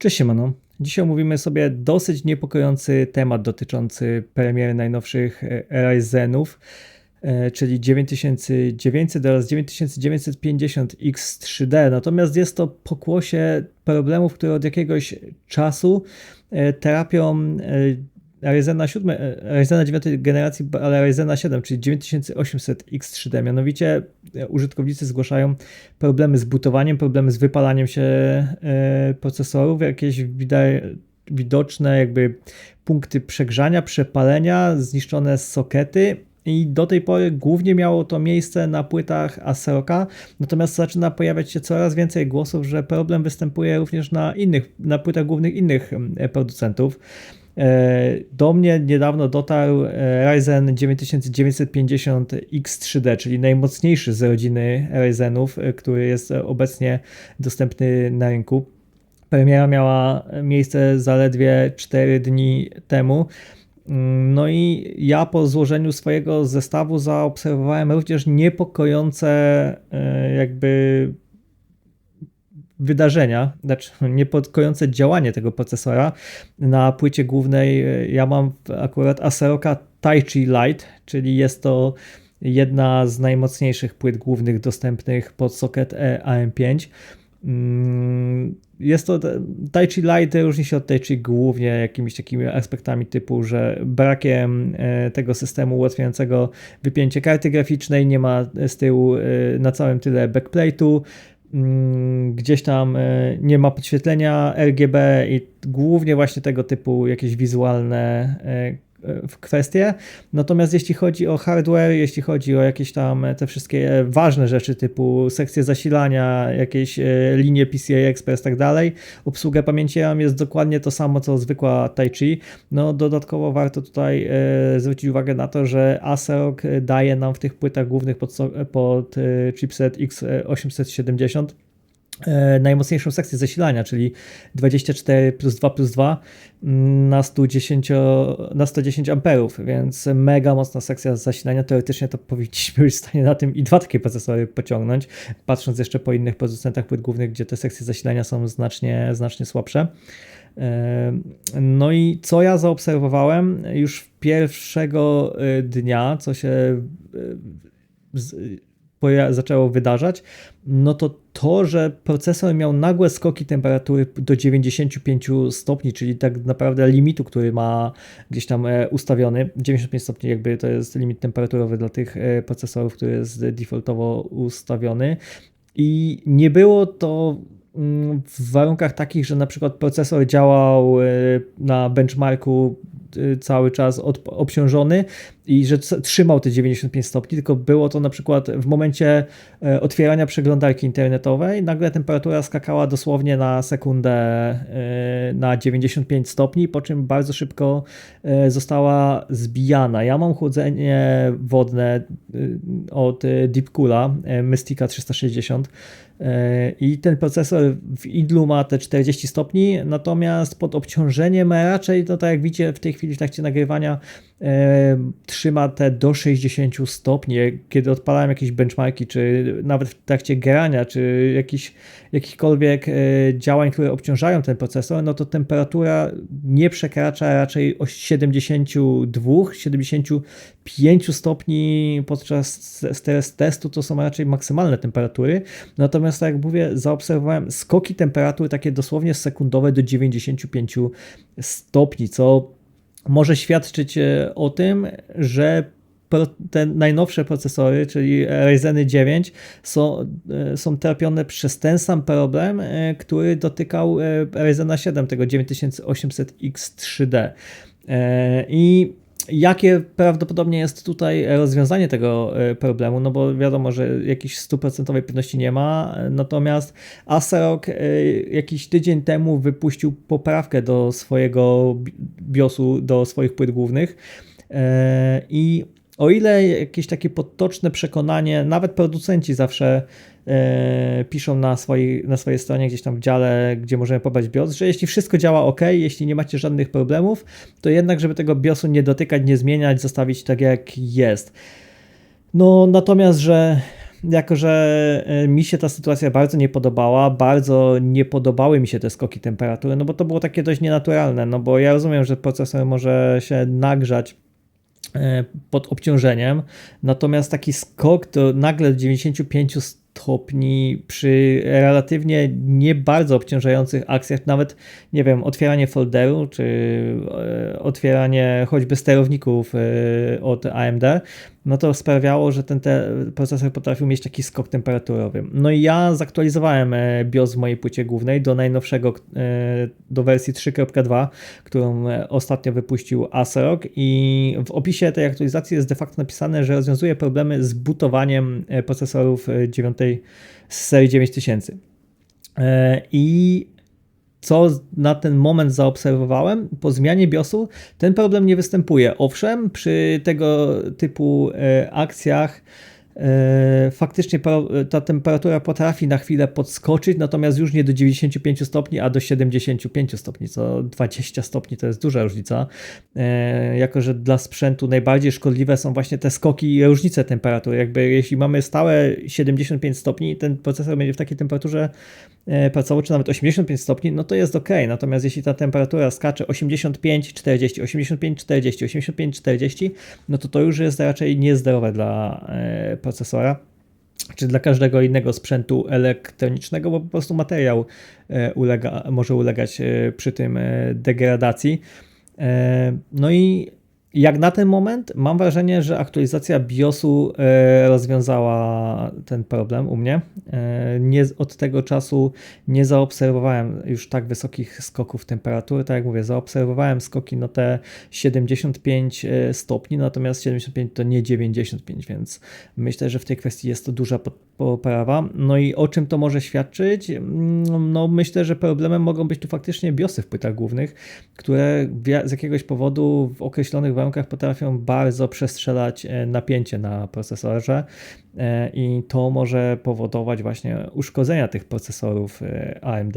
Cześć siemano. Dzisiaj omówimy sobie dosyć niepokojący temat dotyczący premiery najnowszych Ryzenów, czyli 9900 oraz 9950 X3D. Natomiast jest to pokłosie problemów, które od jakiegoś czasu terapią Ryzena 7, Ryzena 9 generacji, ale Ryzena 7, czyli 9800 X3D. Mianowicie użytkownicy zgłaszają problemy z bootowaniem, problemy z wypalaniem się procesorów, jakieś widoczne jakby punkty przegrzania, przepalenia, zniszczone sokety. I do tej pory głównie miało to miejsce na płytach ASRock'a, natomiast zaczyna pojawiać się coraz więcej głosów, że problem występuje również na płytach głównych innych producentów. Do mnie niedawno dotarł Ryzen 9950 X3D, czyli najmocniejszy z rodziny Ryzenów, który jest obecnie dostępny na rynku. Premiera miała miejsce zaledwie 4 dni temu. No i ja po złożeniu swojego zestawu zaobserwowałem również niepokojące jakby wydarzenia, znaczy niepokojące działanie tego procesora. Na płycie głównej ja mam akurat ASRock'a Taichi Lite, czyli jest to jedna z najmocniejszych płyt głównych dostępnych pod socket AM5. Jest to Taichi Lite różni się od Taichi głównie jakimiś takimi aspektami typu, że brakiem tego systemu ułatwiającego wypięcie karty graficznej, nie ma z tyłu na całym tyle backplate'u, gdzieś tam nie ma podświetlenia RGB i głównie właśnie tego typu jakieś wizualne kwestie. Natomiast jeśli chodzi o hardware, jeśli chodzi o jakieś tam te wszystkie ważne rzeczy typu sekcje zasilania, jakieś linie PCI Express i tak dalej, obsługę pamięci RAM jest dokładnie to samo co zwykła Taichi. No dodatkowo warto tutaj zwrócić uwagę na to, że ASRock daje nam w tych płytach głównych pod chipset X870 najmocniejszą sekcję zasilania, czyli 24+2+2 na 110 amperów, więc mega mocna sekcja zasilania. Teoretycznie to powinniśmy być w stanie na tym i dwa takie procesory pociągnąć, patrząc jeszcze po innych producentach płyt głównych, gdzie te sekcje zasilania są znacznie słabsze. No i co ja zaobserwowałem już pierwszego dnia, co się zaczęło wydarzać, no to, że procesor miał nagłe skoki temperatury do 95 stopni, czyli tak naprawdę limitu, który ma gdzieś tam ustawiony. 95 stopni jakby to jest limit temperaturowy dla tych procesorów, który jest defaultowo ustawiony. I nie było to w warunkach takich, że na przykład procesor działał na benchmarku cały czas obciążony i że trzymał te 95 stopni, tylko było to na przykład w momencie otwierania przeglądarki internetowej, nagle temperatura skakała dosłownie na sekundę na 95 stopni, po czym bardzo szybko została zbijana. Ja mam chłodzenie wodne od Deepcoola Mystica 360 i ten procesor w idlu ma te 40 stopni, natomiast pod obciążeniem raczej, no tak jak widzicie w tej chwili w trakcie nagrywania, trzyma te do 60 stopni. Kiedy odpalałem jakieś benchmarki, czy nawet w trakcie grania, czy jakichkolwiek działań, które obciążają ten procesor, no to temperatura nie przekracza raczej 72-75 stopni podczas stres testu, to są raczej maksymalne temperatury. Natomiast tak jak mówię, zaobserwowałem skoki temperatur takie dosłownie sekundowe do 95 stopni, co może świadczyć o tym, że te najnowsze procesory, czyli Ryzeny 9 są trapione przez ten sam problem, który dotykał Ryzena 7, tego 9800 X3D. I jakie prawdopodobnie jest tutaj rozwiązanie tego problemu, no bo wiadomo, że jakiejś 100% pewności nie ma, natomiast ASRock jakiś tydzień temu wypuścił poprawkę do swojego BIOSu, do swoich płyt głównych i o ile jakieś takie potoczne przekonanie, nawet producenci zawsze piszą na swojej stronie, gdzieś tam w dziale, gdzie możemy pobrać BIOS, że jeśli wszystko działa ok, jeśli nie macie żadnych problemów, to jednak, żeby tego BIOSu nie dotykać, nie zmieniać, zostawić tak jak jest. No natomiast, że jako że mi się ta sytuacja bardzo nie podobała, bardzo nie podobały mi się te skoki temperatury, no bo to było takie dość nienaturalne, no bo ja rozumiem, że procesor może się nagrzać pod obciążeniem, natomiast taki skok do nagle 95 stopni przy relatywnie nie bardzo obciążających akcjach, nawet nie wiem, otwieranie folderu, czy otwieranie choćby sterowników od AMD, no to sprawiało, że ten procesor potrafił mieć taki skok temperaturowy. No i ja zaktualizowałem BIOS w mojej płycie głównej do najnowszego, do wersji 3.2, którą ostatnio wypuścił ASRock, i w opisie tej aktualizacji jest de facto napisane, że rozwiązuje problemy z bootowaniem procesorów 9 z serii 9000. I co na ten moment zaobserwowałem, po zmianie BIOSu ten problem nie występuje. Owszem, przy tego typu akcjach faktycznie ta temperatura potrafi na chwilę podskoczyć, natomiast już nie do 95 stopni, a do 75 stopni, co 20 stopni to jest duża różnica. Jako że dla sprzętu najbardziej szkodliwe są właśnie te skoki i różnice temperatury. Jakby jeśli mamy stałe 75 stopni, ten procesor będzie w takiej temperaturze pracował, czy nawet 85 stopni, no to jest ok. Natomiast jeśli ta temperatura skacze 85-40, 85-40, 85-40, no to już jest raczej niezdrowe dla procesora, czy dla każdego innego sprzętu elektronicznego, bo po prostu materiał może ulegać przy tym degradacji. No i jak na ten moment mam wrażenie, że aktualizacja BIOSu rozwiązała ten problem u mnie. Od tego czasu nie zaobserwowałem już tak wysokich skoków temperatury. Tak jak mówię, zaobserwowałem skoki no te 75 stopni, natomiast 75 to nie 95, więc myślę, że w tej kwestii jest to duża poprawa. No i o czym to może świadczyć? No myślę, że problemem mogą być tu faktycznie BIOSy w płytach głównych, które z jakiegoś powodu w określonych warunkach potrafią bardzo przestrzelać napięcie na procesorze i to może powodować właśnie uszkodzenia tych procesorów AMD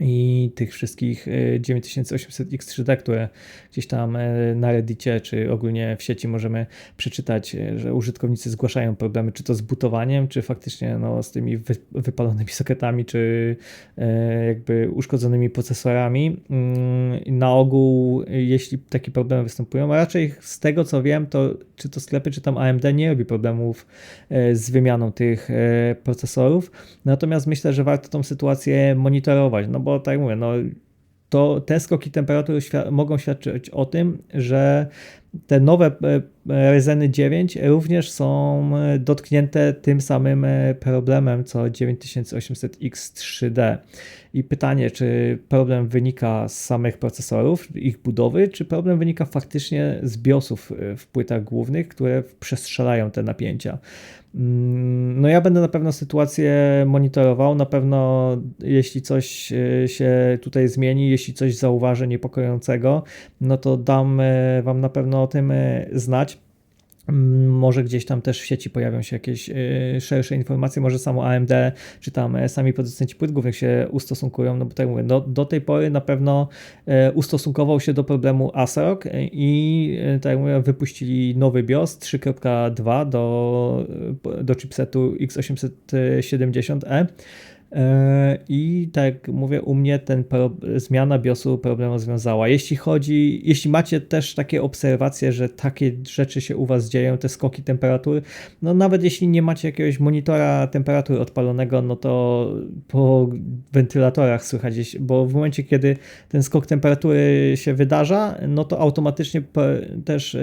i tych wszystkich 9800X3D, które gdzieś tam na Reddicie czy ogólnie w sieci możemy przeczytać, że użytkownicy zgłaszają problemy, czy to z bootowaniem, czy faktycznie no, z tymi wypalonymi soketami, czy jakby uszkodzonymi procesorami. Na ogół, jeśli takie problemy występują, a raczej z tego co wiem, to czy to sklepy, czy tam AMD nie robi problemów z wymianą tych procesorów, natomiast myślę, że warto tą sytuację monitorować, no bo tak jak mówię, no to te skoki temperatury mogą świadczyć o tym, że te nowe Ryzeny 9 również są dotknięte tym samym problemem co 9800X3D. I pytanie, czy problem wynika z samych procesorów, ich budowy, czy problem wynika faktycznie z BIOSów w płytach głównych, które przestrzelają te napięcia. No ja będę na pewno sytuację monitorował, na pewno jeśli coś się tutaj zmieni, jeśli coś zauważę niepokojącego, no to dam Wam na pewno o tym znać. Może gdzieś tam też w sieci pojawią się jakieś szersze informacje, może samo AMD, czy tam sami producenci płyt głównych się ustosunkują, no bo tak mówię, do tej pory na pewno ustosunkował się do problemu ASRock i tak jak mówię, wypuścili nowy BIOS 3.2 do chipsetu X870E. I tak jak mówię, u mnie zmiana BIOSu problem rozwiązała. Jeśli macie też takie obserwacje, że takie rzeczy się u Was dzieją, te skoki temperatury, no nawet jeśli nie macie jakiegoś monitora temperatury odpalonego, no to po wentylatorach słychać, bo w momencie, kiedy ten skok temperatury się wydarza, no to automatycznie też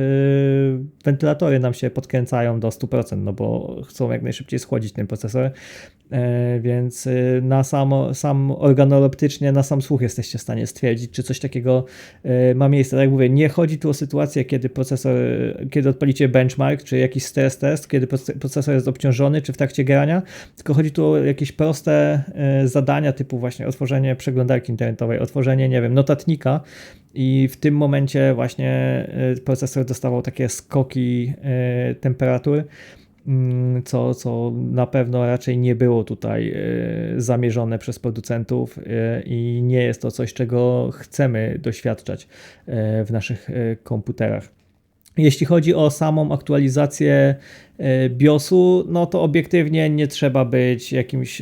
wentylatory nam się podkręcają do 100%, no bo chcą jak najszybciej schłodzić ten procesor. Więc sam organoleptycznie, na sam słuch jesteście w stanie stwierdzić, czy coś takiego ma miejsce. Tak jak mówię, nie chodzi tu o sytuację, kiedy odpalicie benchmark, czy jakiś stres test, kiedy procesor jest obciążony, czy w trakcie grania, tylko chodzi tu o jakieś proste zadania typu właśnie otworzenie przeglądarki internetowej, otworzenie, nie wiem, notatnika, i w tym momencie właśnie procesor dostawał takie skoki temperatur, co na pewno raczej nie było tutaj zamierzone przez producentów i nie jest to coś, czego chcemy doświadczać w naszych komputerach. Jeśli chodzi o samą aktualizację BIOSu, no to obiektywnie nie trzeba być jakimś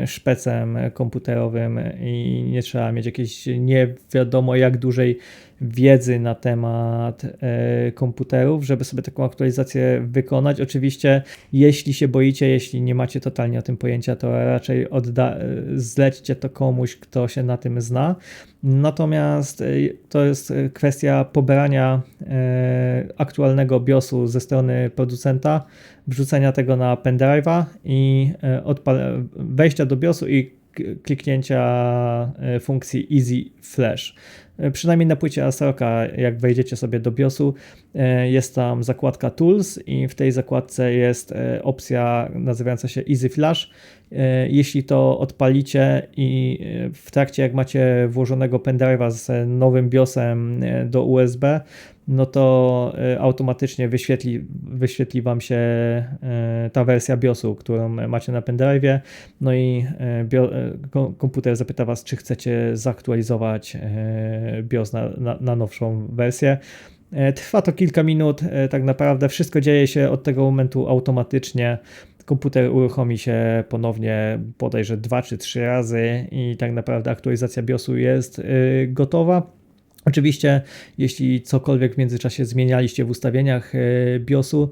szpecem komputerowym i nie trzeba mieć jakiejś nie wiadomo jak dużej wiedzy na temat komputerów, żeby sobie taką aktualizację wykonać. Oczywiście, jeśli się boicie, jeśli nie macie totalnie o tym pojęcia, to raczej zlećcie to komuś, kto się na tym zna. Natomiast to jest kwestia pobrania aktualnego BIOSu ze strony producenta, wrzucenia tego na pendrive'a i wejścia do BIOSu i kliknięcia funkcji Easy Flash. Przynajmniej na płycie ASRock'a, jak wejdziecie sobie do BIOSu, jest tam zakładka Tools i w tej zakładce jest opcja nazywająca się Easy Flash. Jeśli to odpalicie i w trakcie jak macie włożonego pendrive'a z nowym BIOSem do USB, no to automatycznie wyświetli Wam się ta wersja BIOSu, którą macie na pendrive'ie, no i komputer zapyta Was, czy chcecie zaktualizować BIOS na nowszą wersję. Trwa to kilka minut, tak naprawdę wszystko dzieje się od tego momentu automatycznie. Komputer uruchomi się ponownie bodajże 2 czy 3 razy i tak naprawdę aktualizacja BIOSu jest gotowa. Oczywiście, jeśli cokolwiek w międzyczasie zmienialiście w ustawieniach BIOSu,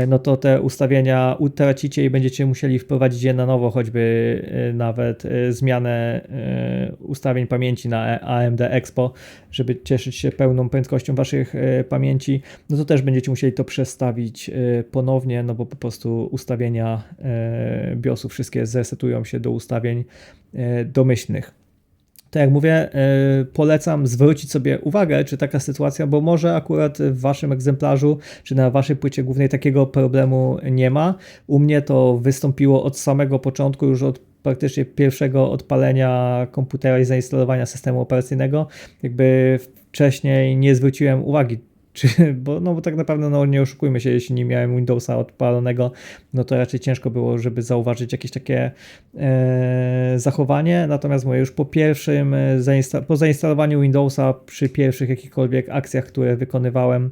no to te ustawienia utracicie i będziecie musieli wprowadzić je na nowo, choćby nawet zmianę ustawień pamięci na AMD Expo, żeby cieszyć się pełną prędkością waszych pamięci, no to też będziecie musieli to przestawić ponownie, no bo po prostu ustawienia BIOSu wszystkie zresetują się do ustawień domyślnych. Tak jak mówię, polecam zwrócić sobie uwagę, czy taka sytuacja, bo może akurat w waszym egzemplarzu, czy na waszej płycie głównej takiego problemu nie ma. U mnie to wystąpiło od samego początku, już od praktycznie pierwszego odpalenia komputera i zainstalowania systemu operacyjnego. Jakby wcześniej nie zwróciłem uwagi, bo tak naprawdę nie oszukujmy się, jeśli nie miałem Windowsa odpalonego, no to raczej ciężko było, żeby zauważyć jakieś takie zachowanie, natomiast mówię, już po zainstalowaniu Windowsa, przy pierwszych jakichkolwiek akcjach, które wykonywałem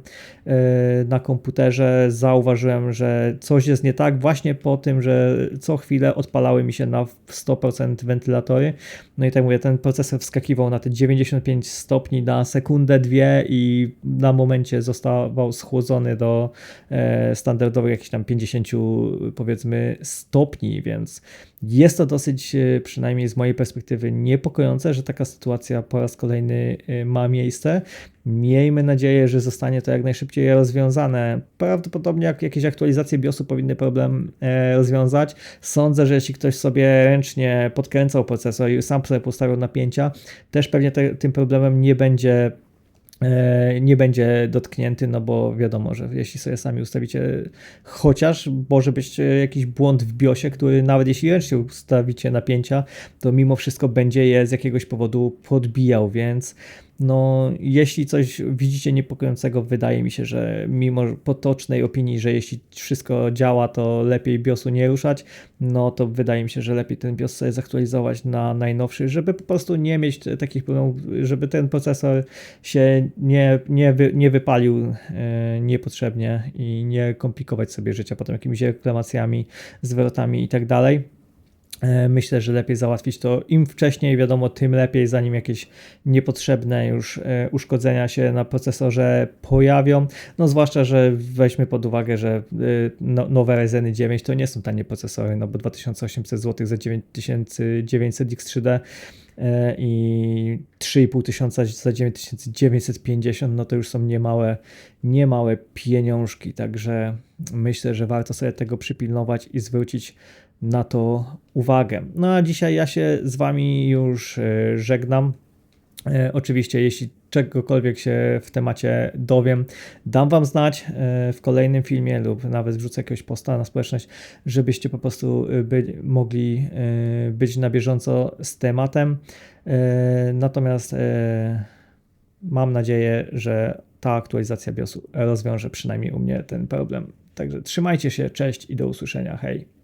na komputerze, zauważyłem, że coś jest nie tak właśnie po tym, że co chwilę odpalały mi się na 100% wentylatory, no i tak mówię, ten procesor wskakiwał na te 95 stopni na sekundę, dwie i na momencie zostawał schłodzony do standardowych jakichś tam 50 powiedzmy stopni, więc jest to dosyć, przynajmniej z mojej perspektywy, niepokojące, że taka sytuacja po raz kolejny ma miejsce. Miejmy nadzieję, że zostanie to jak najszybciej rozwiązane. Prawdopodobnie jak jakieś aktualizacje BIOSu powinny problem rozwiązać. Sądzę, że jeśli ktoś sobie ręcznie podkręcał procesor i sam sobie postawił napięcia, też pewnie tym problemem nie będzie dotknięty, no bo wiadomo, że jeśli sobie sami ustawicie, chociaż może być jakiś błąd w BIOSie, który nawet jeśli ręcznie ustawicie napięcia, to mimo wszystko będzie je z jakiegoś powodu podbijał, więc no, jeśli coś widzicie niepokojącego, wydaje mi się, że mimo potocznej opinii, że jeśli wszystko działa, to lepiej BIOSu nie ruszać, no to wydaje mi się, że lepiej ten BIOS sobie zaktualizować na najnowszy, żeby po prostu nie mieć takich problemów, żeby ten procesor się nie wypalił niepotrzebnie i nie komplikować sobie życia potem jakimiś reklamacjami, zwrotami i tak dalej. Myślę, że lepiej załatwić to im wcześniej, wiadomo, tym lepiej, zanim jakieś niepotrzebne już uszkodzenia się na procesorze pojawią. No zwłaszcza, że weźmy pod uwagę, że nowe Ryzeny 9 to nie są tanie procesory, no bo 2800 zł za 9900 X3D i 3500 za 9950, no to już są niemałe pieniążki, także myślę, że warto sobie tego przypilnować i zwrócić na to uwagę. No a dzisiaj ja się z Wami już żegnam. Oczywiście, jeśli czegokolwiek się w temacie dowiem, dam Wam znać w kolejnym filmie lub nawet wrzucę jakiegoś posta na społeczność, żebyście po prostu mogli być na bieżąco z tematem. Natomiast mam nadzieję, że ta aktualizacja BIOSu rozwiąże przynajmniej u mnie ten problem. Także trzymajcie się, cześć i do usłyszenia, hej.